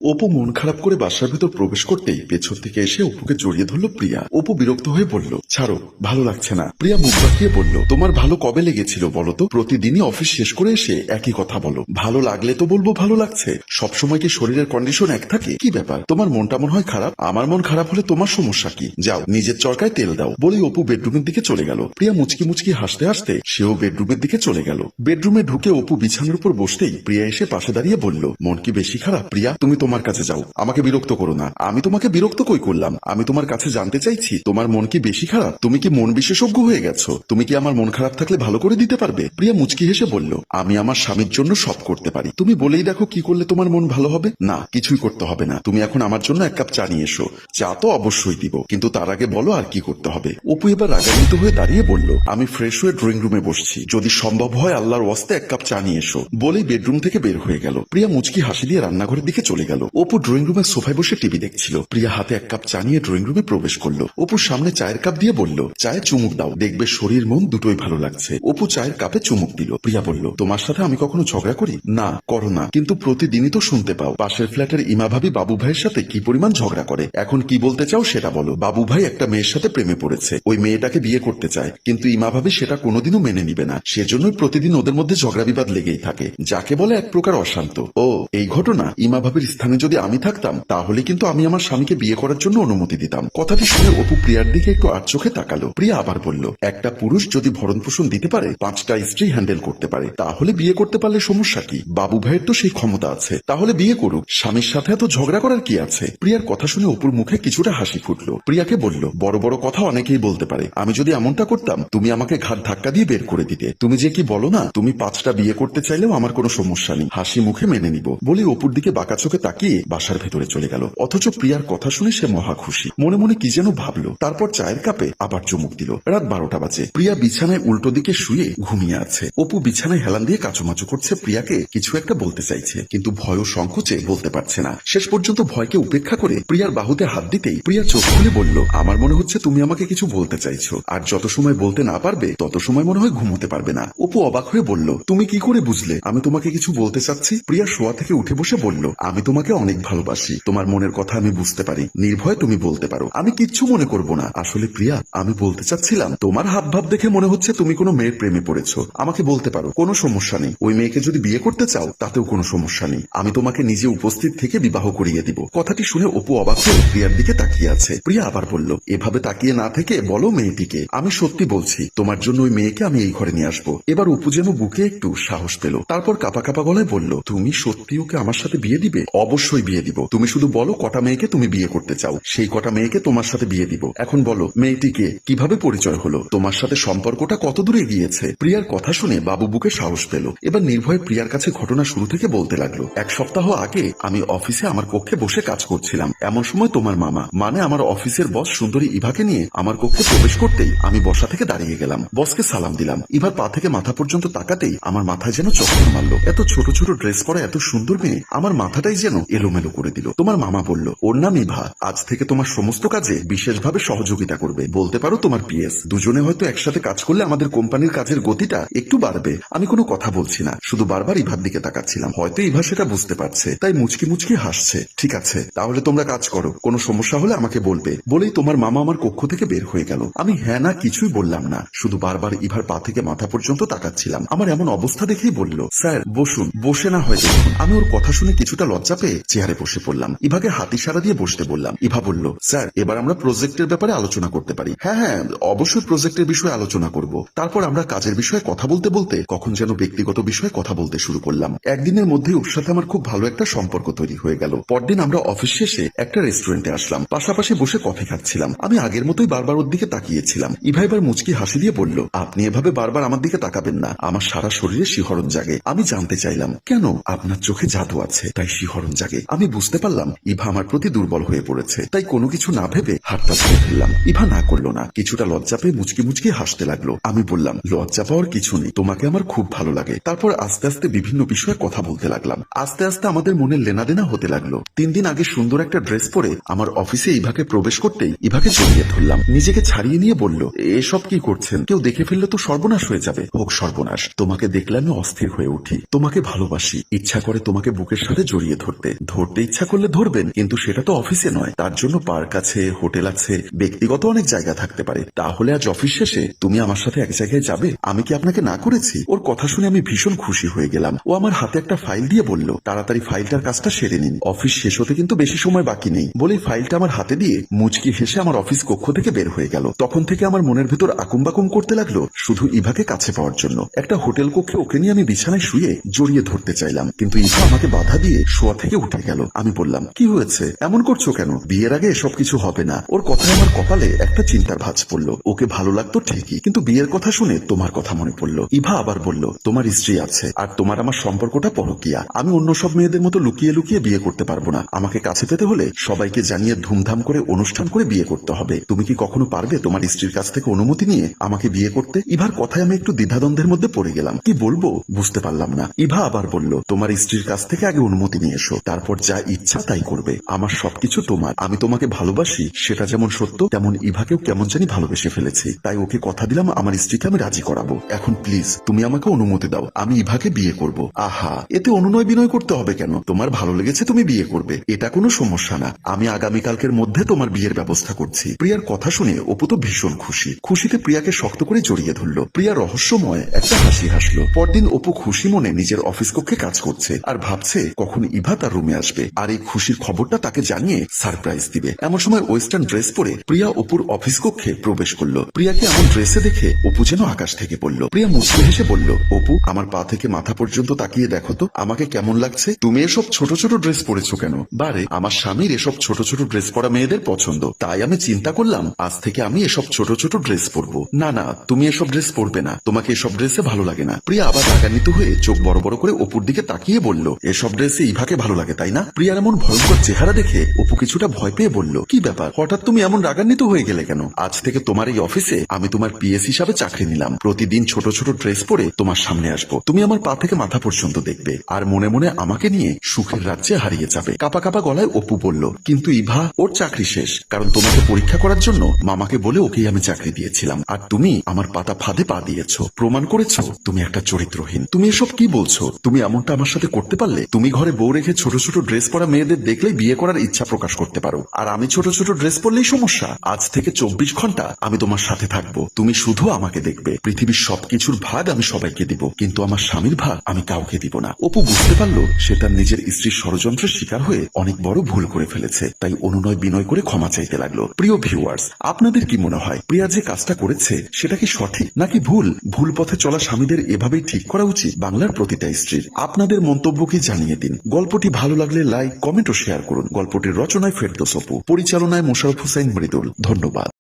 অপু মন খারাপ করে বাসার ভেতর প্রবেশ করতেই পেছন থেকে এসে অপুকে জড়িয়ে ধরল প্রিয়া। অপু বিরক্ত হয়ে বলল, ছাড়ো, ভালো লাগছে না। প্রিয়া মুখ বাঁকিয়ে বলল, তোমার ভালো কবে লেগেছিল বলো তো? প্রতিদিনই অফিস শেষ করে এসে একই কথা বলো। ভালো লাগলে তো বলবো ভালো লাগছে, সবসময় কি শরীরের কন্ডিশন এক থাকে? কি ব্যাপার, তোমার মনটা মনে হয় খারাপ? আমার মন খারাপ হলে তোমার সমস্যা কি? যাও নিজের চরকায় তেল দাও। বলেই অপু বেডরুমের দিকে চলে গেল। প্রিয়া মুচকি মুচকি হাসতে হাসতে সেও বেডরুমের দিকে চলে গেল। বেডরুমে ঢুকে অপু বিছানার উপর বসতেই প্রিয়া এসে পাশে দাঁড়িয়ে বলল, মন কি বেশি খারাপ? প্রিয়া, তুমি তোমার কাছে যাও, আমাকে বিরক্ত করো না। আমি তোমাকে বিরক্ত কই করলাম? আমি তোমার কাছে জানতে চাইছি তোমার মন কি বেশি খারাপ? তুমি কি মন বিশেষজ্ঞ হয়ে গেছো? তুমি কি আমার মন খারাপ থাকলে ভালো করে দিতে পারবে? প্রিয়া মুচকি হেসে বলল, আমি আমার স্বামীর জন্য সব করতে পারি, তুমি বলেই দেখো কি করলে তোমার মন ভালো হবে। না, কিছুই করতে হবে না, তুমি এখন আমার জন্য এক কাপ চা নিয়ে এসো। চা তো অবশ্যই দিব, কিন্তু তার আগে বলো আর কি করতে হবে। অপু এবার রাগান্বিত হয়ে দাঁড়িয়ে বলল, আমি ফ্রেশ হয়ে ড্রয়িং রুমে বসছি, যদি সম্ভব হয় আল্লাহর ওয়াস্তে এক কাপ চা নিয়ে এসো। বলেই বেডরুম থেকে বের হয়ে গেল। প্রিয়া মুচকি হাসি দিয়ে রান্নাঘরের দিকে চলে গেল। অপু ড্রয়িং রুমের সোফায় বসে টিভি দেখছিল। প্রিয়া হাতে এক কাপ চা নিয়ে ড্রয়িং রুমে প্রবেশ করলো। অপুর সামনে চায়ের কাপ দিয়ে বলল, চায়ে চুমুক দাও, দেখবে শরীর মন দুটোই ভালো লাগছে। অপু চায়ের কাপে চুমুক দিল। প্রিয়া বলল, তোমার সাথে আমি কখনো ঝগড়া করি? না, করো না, কিন্তু প্রতিদিনই তো শুনতে পাও পাশের ফ্ল্যাটের ইমা ভাবি বাবু ভাইয়ের সাথে কি পরিমাণ ঝগড়া করে। এখন কি বলতে চাও সেটা বলো। বাবু ভাই একটা মেয়ের সাথে প্রেমে পড়েছে, ওই মেয়েটাকে বিয়ে করতে চায়, কিন্তু ইমা ভাবি সেটা কোনোদিনও মেনে নিবে না। সেজন্যই প্রতিদিন ওদের মধ্যে ঝগড়া বিবাদ লেগেই থাকে, যাকে বলে এক প্রকার অশান্ত। ও এই ঘটনা, ইমা ভাবির স্থানে যদি আমি থাকতাম তাহলে কিন্তু আমি আমার স্বামীকে বিয়ে করার জন্য অনুমতি দিতাম। কথাটি শুনে অপু প্রিয়ার দিকে একটু আর চোখে তাকালো। প্রিয়া আবার বলল, একটা পুরুষ যদি ভরণ পোষণ দিতে পারে, 5টা স্ত্রী হ্যান্ডেল করতে পারে, তাহলে বিয়ে করতে পারলে সমস্যা কি? বাবু ভাইয়ের তো সেই ক্ষমতা আছে, তাহলে বিয়ে করুক। স্বামীর সাথে এত ঝগড়া করার কি আছে? প্রিয়ার কথা শুনে অপুর মুখে কিছুটা হাসি ফুটলো। প্রিয়াকে বলল, বড় বড় কথা অনেকেই বলতে পারে, আমি যদি এমনটা করতাম তুমি আমাকে ঘাট ধাক্কা দিয়ে বের করে দিতে। তুমি যে কি বলো না, তুমি 5টা বিয়ে করতে চাইলেও আমার কোনো সমস্যা নেই, হাসি মুখে মেনে নিব। বলে অপুর দিকে বাঁকা চোখে তাকিয়ে বাসার ভেতরে চলে গেল। অথচ প্রিয়ার কথা শুনে সে মহা খুশি, মনে মনে কি যেন ভাবলো। তারপর চায়ের কাপে আবার চুমুক দিল। রাত 12টা বাজে। প্রিয়া বিছানায় উল্টো দিকে শুয়ে ঘুমিয়ে আছে। অপু বিছানায় হেলান দিয়ে কাচুমাচু করছে, প্রিয়াকে কিছু একটা বলতে চাইছে, কিন্তু ভয় ও সংকোচে বলতে পারছে না। শেষ পর্যন্ত ভয়কে উপেক্ষা করে প্রিয়ার বাহুতে হাত দিতেই প্রিয়া চোখ খুলে বলল, আমার মনে হচ্ছে তুমি আমাকে কিছু বলতে চাইছো, আর যত সময় বলতে না পারবে তত সময় মনে হয় ঘুমোতে পারবে না। অপু অবাক হয়ে বলল, তুমি কি করে বুঝলে আমি তোমাকে কিছু বলতে চাচ্ছি? প্রিয়া শোয়া থেকে উঠে বসে বলল, আমি তোমাকে অনেক ভালোবাসি, তোমার মনের কথা আমি বুঝতে পারি, নির্ভয়ে তুমি বলতে পারো, আমি কিচ্ছু মনে করব না। আসলে প্রিয়া, আমি বলতে চাচ্ছিলাম, তোমার হাবভাব দেখে মনে হচ্ছে তুমি কোনো মেয়ের প্রেমে পড়েছো, আমাকে বলতে পারো, কোনো সমস্যা নেই। ওই মেয়েকে যদি বিয়ে করতে চাও তাতেও কোনো সমস্যা নেই, আমি তোমাকে নিজে উপস্থিত থেকে বিবাহ করিয়ে দিব। কথাটি শুনে অপু অবাক হয়ে প্রিয়ার দিকে তাকিয়ে আছে। প্রিয়া আবার বলল, এভাবে তাকিয়ে না থেকে বলো মেয়েটিকে। আমি সত্যি বলছি, তোমার জন্য ওই মেয়েকে আমি এই ঘরে নিয়ে আসবো। এবার অপু যেন বুকে একটু সাহস পেল। তারপর কাপা কাপা গলায় বলল, তুমি সত্যি ওকে আমার সাথে বিয়ে দিবে? অবশ্যই বিয়ে দিব, তুমি শুধু বলো কটা মেয়েকে তুমি বিয়ে করতে চাও, সেই কটা মেয়েকে তোমার সাথে বিয়ে দিব। এখন বলো মেয়েটিকে কিভাবে পরিচয় হলো, তোমার সাথে সম্পর্কটা কত দূরে গিয়েছে? প্রিয়ার কথা শুনে বাবু বুকে সাহস পেল। এবার নির্ভয় প্রিয়ার কাছে ঘটনা শুরু থেকে বলতে লাগলো। 1 সপ্তাহ আগে আমি অফিসে আমার কক্ষে বসে কাজ করছিলাম, এমন সময় তোমার মামা মানে আমার অফিসের বস সুন্দরী ইভাকে নিয়ে আমার কক্ষে প্রবেশ করতেই আমি বসা থেকে দাঁড়িয়ে গেলাম, বসকে সালাম দিলাম। ইভার পা থেকে মাথা পর্যন্ত তাকাতেই আমার মাথায় যেন চক্কর মারলো। এত ছোট ছোট ড্রেস পরা এত সুন্দর মেয়ে আমার মাথাটাই যেন এলোমেলো করে দিল। তোমার মামা বলল, ওর নাম ইভা, আজ থেকে তোমার সমস্ত কাজে বিশেষভাবে সহযোগিতা করবে, বলতে পারো তোমার পিএস। দুজনে হয়তো একসাথে কাজ করলে আমাদের কোম্পানির কাজের গতিটা একটু বাড়বে। আমি কোনো কথা বলছি না, শুধু বারবার ইভার দিকে তাকাচ্ছিলাম। হয়তো ইভা সেটা বুঝতে পারছে, তাই মুচকি মুচকি হাসছে। ঠিক আছে, তাহলে তোমরা কাজ করো, কোনো সমস্যা হলে আমাকে বলবে। বলেই তোমার মামা আমার কক্ষ থেকে বের হয়ে গেল। আমি হ্যাঁ না কিছুই বললাম না, শুধু বারবার ইভার পা থেকে মাথা পর্যন্ত তাকাচ্ছিলাম। আমার এমন অবস্থা দেখেই বলল, স্যার বসুন। বসে না হয় দেখুন। আমি ওর কথা শুনে কিছুটা লজ্জা পেয়ে চেয়ারে বসে পড়লাম। ইভাকে হাত ইশারা দিয়ে বসতে বললাম। ইভা বলল, স্যার এবার আমরা প্রজেক্টের ব্যাপারে আলোচনা করতে পারি। হ্যাঁ হ্যাঁ, অবশ্যই প্রজেক্টের বিষয়ে আলোচনা করব। তারপর আমরা কাজের বিষয়ে কথা বলতে বলতে কখন যেন ব্যক্তিগত বিষয়ে কথা বলতে শুরু করলাম। একদিনের মধ্যেই ওর সাথে আমার খুব ভালো একটা সম্পর্ক তৈরি হয়ে গেল। পরদিন আমরা অফিস শেষে একটা রেস্টুরেন্টে আসলাম, পাশাপাশি বসে কফি খাচ্ছিলাম। আমি আগের মতোই বারবার ওর দিকে তাকিয়েছিলাম। ইভা এবার মুচকি হাসি দিয়ে বলল, আপনি এভাবে বারবার আমার দিকে তাকাবেন না, আমার সারা শরীরে শিহরণ জাগে। আমি জানতে চাইলাম, কেন? আপনার চোখে জাদু আছে তাই শিহরণ জাগে। আমি বুঝতে পারলাম ইভা আমার প্রতি দুর্বল হয়ে পড়েছে, তাই কোনো কিছু না ভেবে হাতটা ধরে ফেললাম। ইভা না করলো না, কিছুটা লজ্জা পেয়ে মুচকি মুচকি হাসতে লাগলো। আমি বললাম, লজ্জা পাওয়ার কিছু নেই, তোমাকে আমার খুব ভালো লাগে। তারপর আস্তে আস্তে বিভিন্ন বিষয়ে কথা বলতে লাগলাম। আস্তে আস্তে আমাদের মনে লেনাদেনা হতে লাগলো। 3 দিন আগে সুন্দর একটা ড্রেস পরে আমার অফিসে ইভাকে প্রবেশ করতেই ইভাকে জড়িয়ে ধরলাম। নিজেকে ছাড়িয়ে নিয়ে বলল, এসব কি করছেন? কেউ দেখে ফেললে তো সর্বনাশ হয়ে যাবে। হোক সর্বনাশ, তোমাকে দেখলে আমি অস্থির হয়ে উঠি, তোমাকে ভালোবাসি, ইচ্ছা করে তোমাকে বুকের সাথে জড়িয়ে ধরতে। ধরতে ইচ্ছা করলে ধরবেন, কিন্তু সেটা তো অফিসে নয়। তার জন্য পার্ক আছে, হোটেল আছে, ব্যক্তিগত অনেক জায়গা থাকতে পারে। তাহলে আজ অফিস শেষে তুমি আমার সাথে এক জায়গায় যাবে? আমি কি আপনাকে না করেছি? ওর কথা শুনে আমি ভীষণ খুশি হয়ে গেলাম। ও আমার হাতে একটা ফাইল দিয়ে বলল, তাড়াতাড়ি ফাইলটার কাজটা সেরে নিন, অফিস শেষ হতে কিন্তু বেশি সময় বাকি নেই। বলেই ফাইলটা আমার হাতে দিয়ে মুচকি হেসে আমার অফিস কক্ষ থেকে বের হয়ে গেল। তখন থেকে আমার মনের ভেতর আকুম বাকুম করতে লাগলো শুধু ইভাকে কাছে পাওয়ার জন্য। একটা হোটেল কক্ষে ওকে নিয়ে আমি বিছানায় শুয়ে জড়িয়ে ধরতে চাইলাম, কিন্তু ইভা আমাকে বাধা দিয়ে শোয়া থেকে উঠে গেল। আমি বললাম, কি হয়েছে, এমন করছো কেন? বিয়ের আগে এসব কিছু হবে না। ওর কথায় আমার কপালে একটা চিন্তার ভাঁজ পড়লো। ওকে ভালো লাগতো ঠিকই, কিন্তু বিয়ের কথা শুনে তোমার কথা মনে পড়লো। ইভা আবার বলল, তোমার স্ত্রী আছে আর তোমার আমার সম্পর্কটা পরকীয়া। আমি অন্য সব মেয়েদের মতো লুকিয়ে লুকিয়ে বিয়ে করতে পারবো না। আমাকে কাছে পেতে হলে সবাইকে জানিয়ে ধুমধাম করে অনুষ্ঠান করে বিয়ে করতে হবে। তুমি কি কখনো পারবে তোমার স্ত্রীর কাছ থেকে অনুমতি নিয়ে আমাকে বিয়ে করতে? ইভার কথায় আমি একটু দ্বিধাদ্বন্দ্বের মধ্যে পড়ে গেলাম। কি বলবো বুঝতে পারলাম না। ইভা আবার বলল, তোমার স্ত্রীর কাছ থেকে আগে অনুমতি নিয়ে এসো, তারপর যা ইচ্ছা তাই করবে। আমার সবকিছু তোমার। আমি তোমাকে ভালোবাসি সেটা যেমন সত্য, তেমন ইভাকেও কেমন জানি ভালোবেসে ফেলেছি। তাই ওকে কথা দিলাম আমার স্ত্রীকে আমি রাজি করাবো। এখন প্লিজ তুমি আমাকে অনুমতি দাও, আমি ইভাকে বিয়ে করব। আহা, এতে অনুনয় বিনয় করতে হবে কেন? তোমার ভালো লেগেছে তুমি বিয়ে করবে, এটা কোনো সমস্যা না। আমি আগামীকালকের মধ্যে তোমার বিয়ের ব্যবস্থা করছি। প্রিয়ার কথা শুনে অপু তো ভীষণ খুশি। খুশিতে প্রিয়াকে শক্ত করে জড়িয়ে ধরলো। প্রিয়া রহস্যময় একটা হাসি হাসলো। পরদিন অপু খুশি মনে নিজের অফিস কক্ষে কাজ করছে আর ভাবছে কখন ইভা তার রুমে আসবে আর এই খুশির খবরটা তাকে জানিয়ে সারপ্রাইজ দিবে। এমন সময় ওয়েস্টার্ন ড্রেস পরে প্রিয়া অপুর অফিস কক্ষে প্রবেশ করলো। প্রিয়াকে এমন ড্রেসে দেখে অপু যেন আকাশ থেকে পড়লো। প্রিয়া মুচকি হেসে বলল, অপু, আমার পা থেকে মাথা পর্যন্ত তাকিয়ে দেখো তো আমাকে কেমন লাগছে। তুমি এসব ছোট ছোট ড্রেস পরেছো কেন? বারে, আমার স্বামীর এসব ছোট ছোট ড্রেস পরা মেয়েদের পছন্দ, তাই আমি চিন্তা করলাম আজ থেকে আমি এসব ছোট ছোট ড্রেস পরবো। না না, তুমি এসব ড্রেস পরবে না, তোমাকে এসব ড্রেসে ভালো লাগে না। প্রিয়া আবার রাগান্বিত হয়ে চোখ বড় বড় করে অপুর দিকে তাকিয়ে বলল, এসব ড্রেসে ইভাকে ভালো লাগে তাই না? প্রিয়ার এমন ভয়ঙ্কর চেহারা দেখে অপু কিছুটা ভয় পেয়ে বলল, কি ব্যাপার, হঠাৎ তুমি এমন রাগান্বিত হয়ে গেলে কেন? আজ থেকে তোমার এই অফিসে আমি তোমার পিএস হিসাবে চাকরি নিলাম। প্রতিদিন ছোট ছোট ড্রেস পরে তোমার সামনে আসবো। তুমি আমার পা থেকে মাথা পর্যন্ত দেখবে আর মনে মনে আমাকে নিয়ে সুখের রাজ্যে হারিয়ে যাবে। কাপা কাপা গলায় অপু বলল, কিন্তু ইভা, ওর চাকরি শেষ, কারণ তোমাকে পরীক্ষা করার জন্য মামাকে বলে ওকেই আমি চাকরি দিয়েছিলাম। আর তুমি আমার পাতা ফাঁদে পা দিয়েছো, প্রমাণ করেছো তুমি একটা চরিত্রহীন। তুমি এসব কি বলছো? তুমি এমনটা আমার সাথে করতে পারলে? তুমি ঘরে বউ রেখে ছোট ছোট ড্রেস পরা মেয়েদের দেখলেই বিয়ে করার ইচ্ছা প্রকাশ করতে পারো, আর আমি ছোট ছোট ড্রেস পরলেই সমস্যা? আজ থেকে 24 ঘন্টা আমি তোমার সাথে থাকবো, তুমি শুধু আমাকে দেখবে। পৃথিবীর সবকিছুর ভাগ আমি সবাইকে দিব, কিন্তু আমার স্বামীর ভাগ আমি কাউকে দিব না। অপু বুঝতে পারলো সে তার নিজের স্ত্রীর ষড়যন্ত্রের শিকার হয়ে অনেক বড় ভুল করে ফেলেছে, তাই অনুনয় বিনয় করে ক্ষমা চাইতে লাগলো। প্রিয় ভিউয়ার্স, আপনাদের কি মনে হয় প্রিয়া যে কাজটা করেছে সেটা কি সঠিক নাকি ভুল? ভুল পথে চলা স্বামীদের এভাবেই ঠিক করা উচিত বাংলার প্রতিটা স্ত্রীর। আপনাদের মন্তব্যকে জানিয়ে দিন। গল্পটি ভালো লাগলে লাইক, কমেন্ট ও শেয়ার করুন। গল্পটির রচনায় ফেরদৌস অপু, পরিচালনায় মোশাররফ হোসেন মৃদুল। ধন্যবাদ।